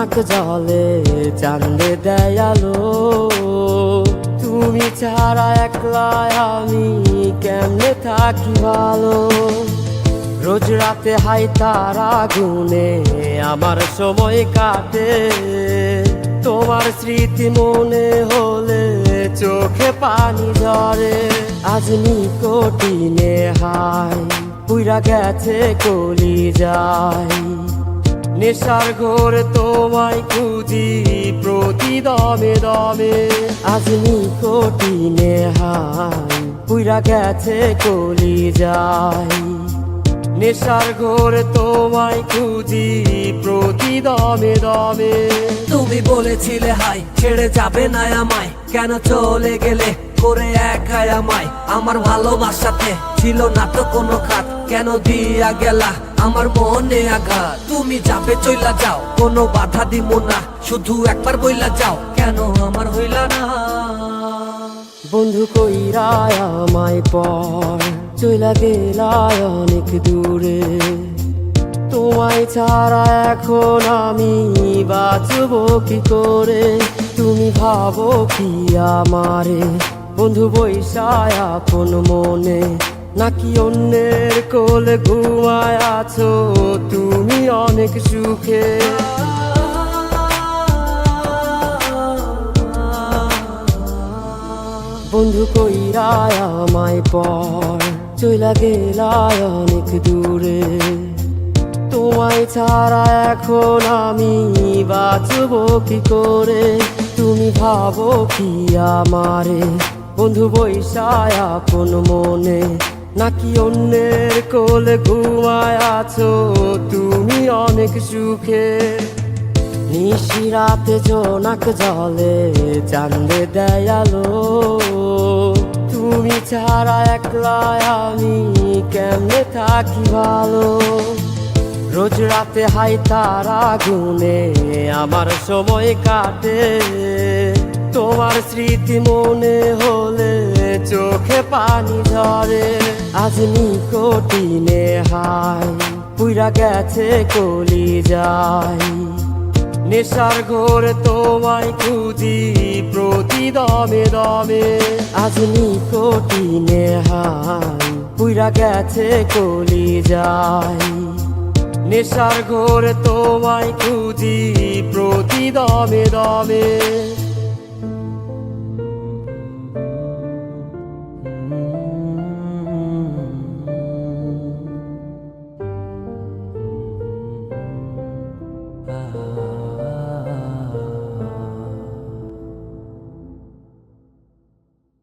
জোনাক জলে চাঁদে দেয় আলো। তুমি ছাড়া একলা আমি কেমনে থাকি ভালো। রোজ রাতে হাই তারা গুনে আমার সময় কাটে। তোমার স্মৃতি মনে হলে চোখে পানি ঝরে। আজ নিকটিনে হাই পুইরা গেছে কলি যায়। নেশার ঘোরে তোমায় খুঁজি প্রতি দমে দমে। আজ নিকটিনে হাই পুইরা গেছে কলি যায়। নেশার ঘোরে তোমায় খুঁজি প্রতি দমে দমে। তুমি বলেছিলে হাই ছেড়ে যাবে না আমায়, কেন চলে গেলে করে একাই আমায়। আমার ভালোবাসাতে ছিল না তো কোনো খাত, কেন দিয়া গেলা আমার মনে আঘাত। তুমি যাবে চইলা যাও, কোনো বাধা দিব না, শুধু একবার বইলা যাও কেন আমার হইলা না। বন্ধু কইরা আমায় পর চইলা গেলায় অনেক দূরে। তোমায় ছাড়া এখন আমি বাঁচবো কি করে। তুমি ভাবো কি আমারে বন্ধু বৈশায় আপন মনে, নাকি অন্যের কোলে ঘুমায় আছো তুমি অনেক সুখে। বন্ধু কইরা আমায় পর চইলা গেলায় অনেক দূরে। তোমায় ছাড়া এখন আমি বাঁচবো কি করে। তুমি ভাবো কি আমারে বন্ধু বৈশায় আপন মনে, নাকি অন্যের কোলে ঘুমায় আছো তুমি অনেক সুখে। নিশিরাতে জোনাক জলে চাঁদে দেয় আলো। তুমি ছাড়া একলা আমি কেমনে থাকি ভালো। রোজ রাতে হাই তারা গুনে আমার সময় কাটে। তোমার স্মৃতি মনে হলে চোখে পানি ঝরে। আজ নিকটিনে হাই পুইরা গেছে কলি যায়। নেশার ঘোরে তোমায় খুঁজি প্রতি দমে দমে। আজ নিকটিনে হাই পুইরা গেছে কলি যায়। নেশার ঘোরে তোমায় খুঁজি প্রতি দমে দমে।